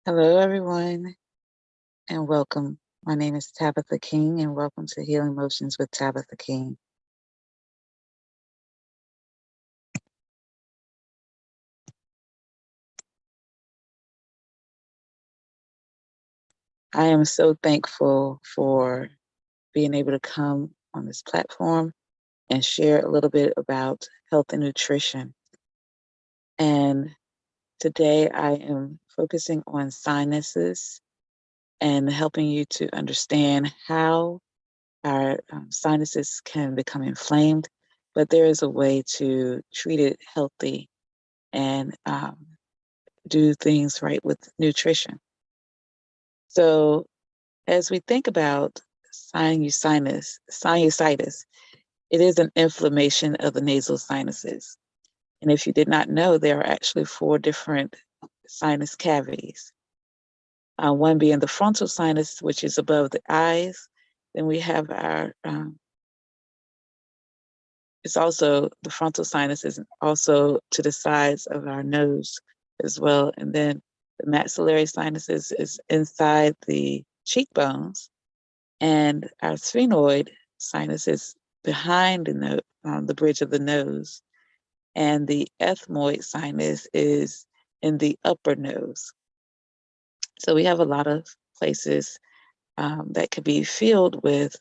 Hello, everyone, and welcome. My name is Tabitha King, and welcome to Healing Motions with Tabitha King. I am so thankful for being able to come on this platform and share a little bit about health and nutrition. And today I am focusing on sinuses and helping you to understand how our sinuses can become inflamed, but there is a way to treat it healthy and do things right with nutrition. So as we think about sinusitis, it is an inflammation of the nasal sinuses. And if you did not know, there are actually 4 different sinus cavities. One being the frontal sinus, which is above the eyes. Then we have our, it's also, the frontal sinus is also to the sides of our nose as well. And then the maxillary sinuses is inside the cheekbones, and our sphenoid sinus is behind the bridge of the nose, and the ethmoid sinus is in the upper nose. So we have a lot of places that could be filled with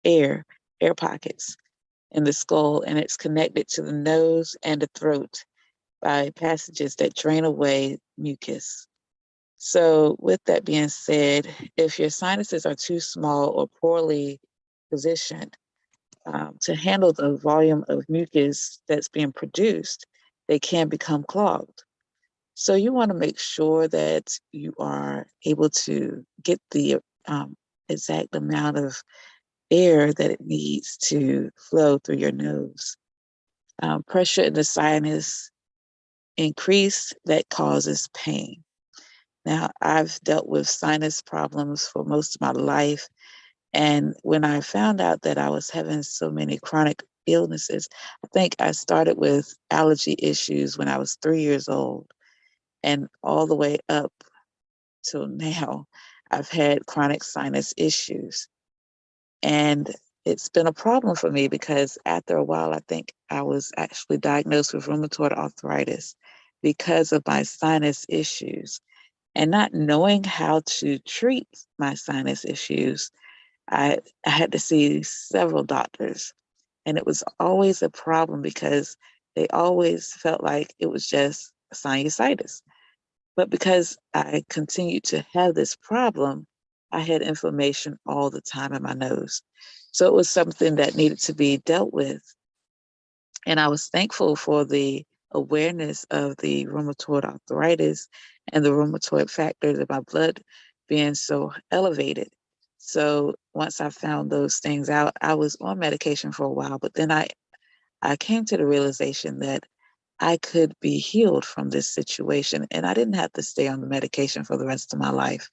air pockets in the skull, and it's connected to the nose and the throat by passages that drain away mucus. So with that being said, if your sinuses are too small or poorly positioned to handle the volume of mucus that's being produced, they can become clogged. So you want to make sure that you are able to get the exact amount of air that it needs to flow through your nose. Pressure in the sinus increase that causes pain. Now, I've dealt with sinus problems for most of my life. And when I found out that I was having so many chronic illnesses, I think I started with allergy issues when I was 3 years old. And all the way up till now, I've had chronic sinus issues. And it's been a problem for me because after a while, I think I was actually diagnosed with rheumatoid arthritis because of my sinus issues. And not knowing how to treat my sinus issues, I had to see several doctors. And it was always a problem because they always felt like it was just sinusitis. But because I continued to have this problem, I had inflammation all the time in my nose. So it was something that needed to be dealt with. And I was thankful for the awareness of the rheumatoid arthritis and the rheumatoid factors in my blood being so elevated. So once I found those things out, I was on medication for a while, but then I came to the realization that I could be healed from this situation and I didn't have to stay on the medication for the rest of my life.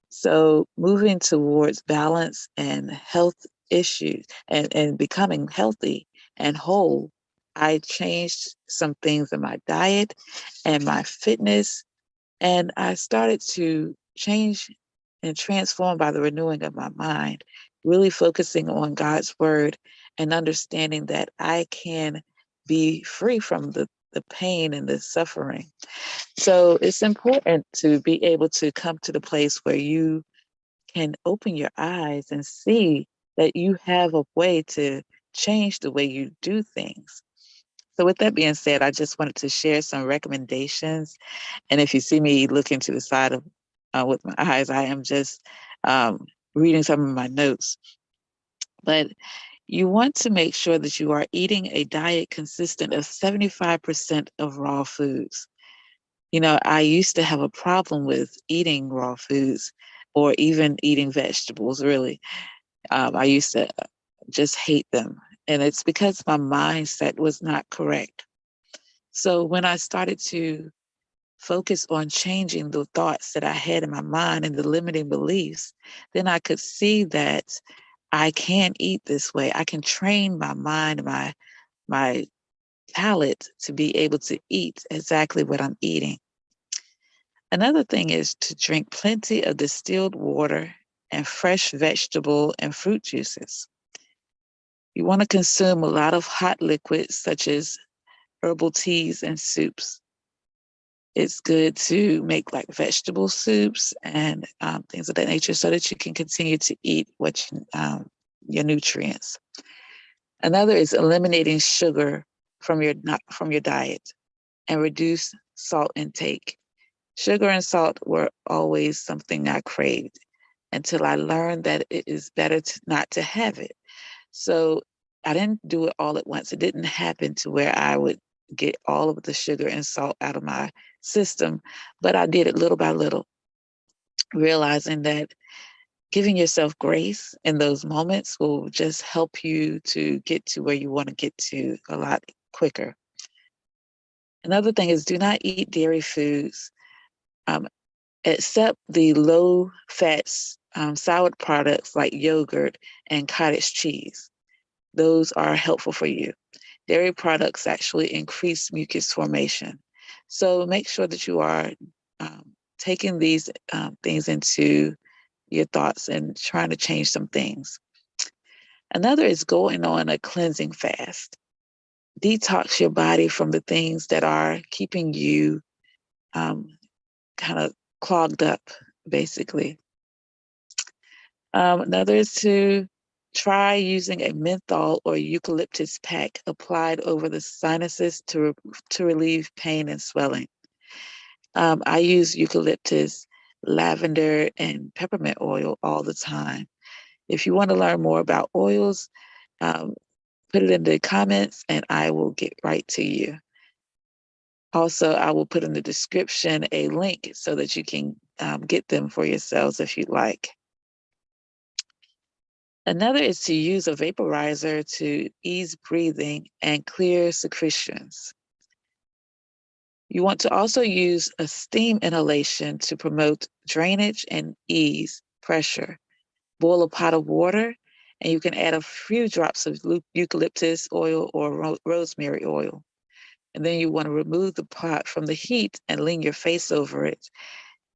So moving towards balance and health issues and becoming healthy and whole, I changed some things in my diet and my fitness, and I started to change and transform by the renewing of my mind, really focusing on God's word and understanding that I can be free from the pain and the suffering. So it's important to be able to come to the place where you can open your eyes and see that you have a way to change the way you do things. So with that being said, I just wanted to share some recommendations. And if you see me looking to the side of with my eyes, I am just reading some of my notes. But you want to make sure that you are eating a diet consistent of 75% of raw foods. You know, I used to have a problem with eating raw foods or even eating vegetables, really. I used to just hate them. And it's because my mindset was not correct. So when I started to focus on changing the thoughts that I had in my mind and the limiting beliefs, then I could see that I can eat this way. I can train my mind, my palate to be able to eat exactly what I'm eating. Another thing is to drink plenty of distilled water and fresh vegetable and fruit juices. You want to consume a lot of hot liquids such as herbal teas and soups. It's good to make like vegetable soups and things of that nature so that you can continue to eat your nutrients. Another is eliminating sugar from your diet and reduce salt intake. Sugar and salt were always something I craved until I learned that it is better not to have it. So I didn't do it all at once. It didn't happen to where I would get all of the sugar and salt out of my system, but I did it little by little, realizing that giving yourself grace in those moments will just help you to get to where you want to get to a lot quicker. Another thing is do not eat dairy foods, except the low fats solid products like yogurt and cottage cheese. Those are helpful for you. Dairy products actually increase mucus formation. So make sure that you are taking these things into your thoughts and trying to change some things. Another is going on a cleansing fast. Detox your body from the things that are keeping you kind of clogged up, basically. Another is to try using a menthol or eucalyptus pack applied over the sinuses to relieve pain and swelling. I use eucalyptus, lavender, and peppermint oil all the time. If you want to learn more about oils, put it in the comments and I will get right to you. Also, I will put in the description a link so that you can get them for yourselves if you'd like. Another is to use a vaporizer to ease breathing and clear secretions. You want to also use a steam inhalation to promote drainage and ease pressure. Boil a pot of water, and you can add a few drops of eucalyptus oil or rosemary oil. And then you want to remove the pot from the heat and lean your face over it.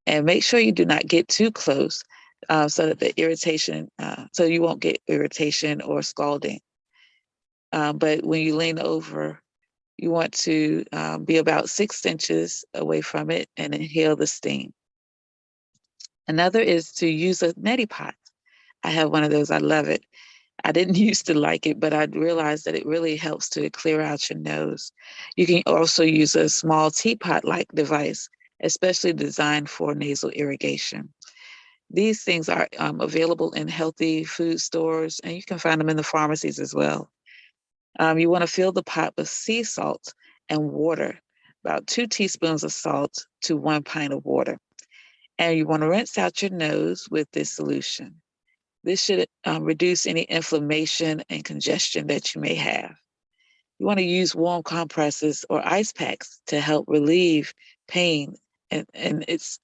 And make sure you do not get too close so that the irritation, so you won't get irritation or scalding. But when you lean over, you want to be about 6 inches away from it and inhale the steam. Another is to use a neti pot. I have one of those. I love it. I didn't used to like it, but I realized that it really helps to clear out your nose. You can also use a small teapot-like device, especially designed for nasal irrigation. These things are available in healthy food stores, and you can find them in the pharmacies as well. You want to fill the pot with sea salt and water, about 2 teaspoons of salt to 1 pint of water. And you want to rinse out your nose with this solution. This should reduce any inflammation and congestion that you may have. You want to use warm compresses or ice packs to help relieve pain. And it's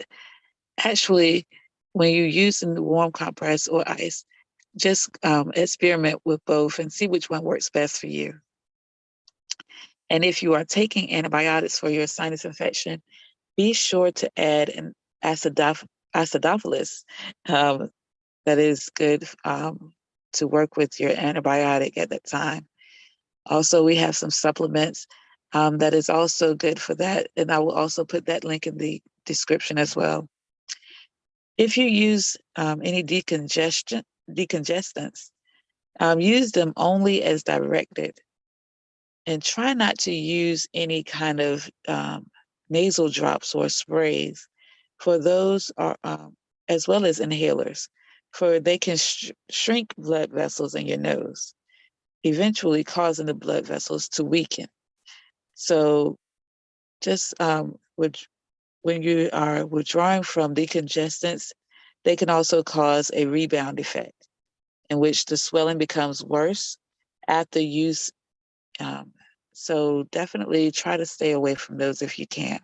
actually, when you use the warm compress or ice, just experiment with both and see which one works best for you. And if you are taking antibiotics for your sinus infection, be sure to add an acidophilus that is good to work with your antibiotic at that time. Also, we have some supplements that is also good for that. And I will also put that link in the description as well. If you use any decongestants, use them only as directed. And try not to use any kind of nasal drops or sprays for those are as well as inhalers, for they can shrink blood vessels in your nose, eventually causing the blood vessels to weaken. So just when you are withdrawing from decongestants, they can also cause a rebound effect in which the swelling becomes worse after use. So definitely try to stay away from those if you can.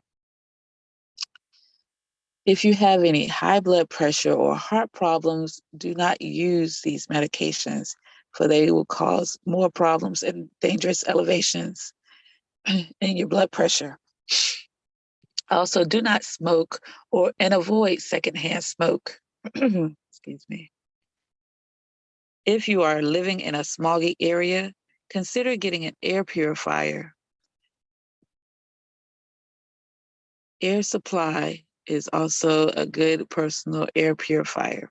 If you have any high blood pressure or heart problems, do not use these medications, for they will cause more problems and dangerous elevations in your blood pressure. Also, do not smoke and avoid secondhand smoke. Excuse me. If you are living in a smoggy area, consider getting an air purifier. Air Supply is also a good personal air purifier.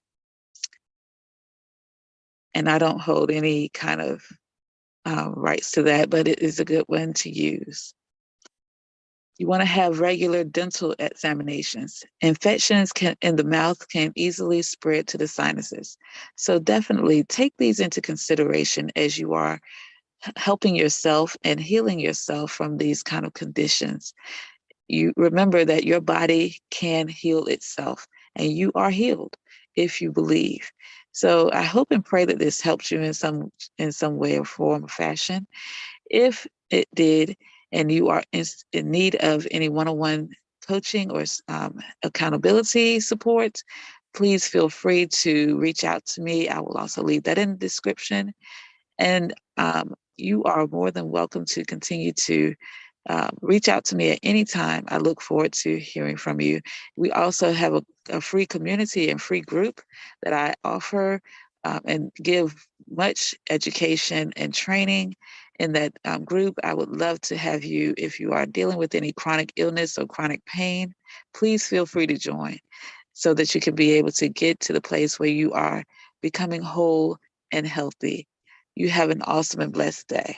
And I don't hold any kind of rights to that, but it is a good one to use. You want to have regular dental examinations. Infections in the mouth can easily spread to the sinuses. So definitely take these into consideration as you are helping yourself and healing yourself from these kind of conditions. You remember that your body can heal itself, and you are healed if you believe. So I hope and pray that this helps you in some way or form or fashion. If it did, and you are in need of any one-on-one coaching or accountability support, please feel free to reach out to me. I will also leave that in the description. And you are more than welcome to continue to reach out to me at any time. I look forward to hearing from you. We also have a free community and free group that I offer and give much education and training in that group. I would love to have you, if you are dealing with any chronic illness or chronic pain, please feel free to join so that you can be able to get to the place where you are becoming whole and healthy. You have an awesome and blessed day.